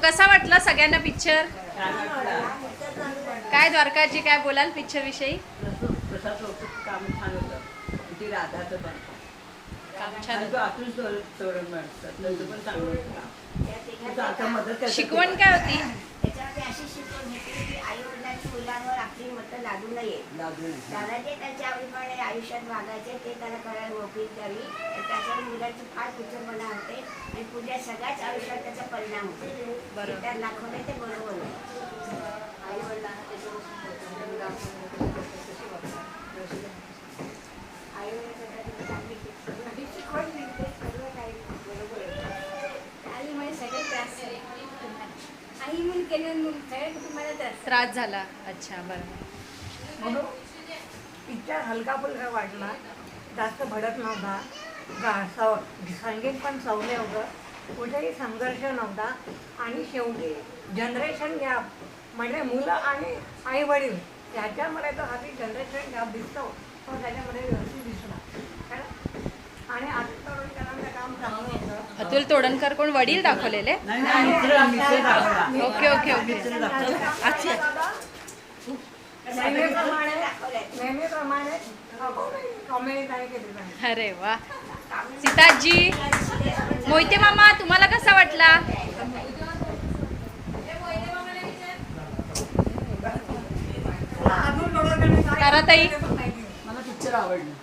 कसा वाटला सगळ्यांना पिक्चर? काय द्वारकाजी काय बोलाल पिक्चर विषयी? काम छान होतं. ती राधाचं पण काम छान शिकवण काय होती? त्याच्यामध्ये अशी शिकवण घेतली की आई वडिलांची मुलांवर आपली मतं लादू नये. त्याला जे त्याच्या आवडीप्रमाणे आयुष्यात वागायचे ते त्याला करायला मोकळीक द्यावी. त्याच्यामुळे मुलांची फार कुचंबना होते आणि पुढल्या सगळ्याच आयुष्यात त्याचा परिणाम होतो. बरोबर त्यात दाखवणे ते बरोबर आहे. आई वडिलांना त्रास झाला. अच्छा बरं. म्हणून पिक्चर हलका फुलका वाटला, जास्त भडक नव्हता, संगीत पण सवले होतं, कुठेही संघर्ष नव्हता आणि शेवटी जनरेशन गॅप म्हणजे मुलं आणि आई वडील याच्यामध्ये तो हाती जनरेशन गॅप दिसतो तो त्याच्यामध्ये व्यवस्थित दिसला. आणि अतुल तोडणकरांचं काम चांगलं होतं. अतुल तोडणकर कोण वडील दाखवलेले? Okay okay okay. अच्छा नेहमीप्रमाणे कॉमेडी काय केली पाहिजे. अरे वा. सीताजी मोहिते मामा तुम्हाला कसा वाटला? ताराताई मला पिक्चर आवडलं.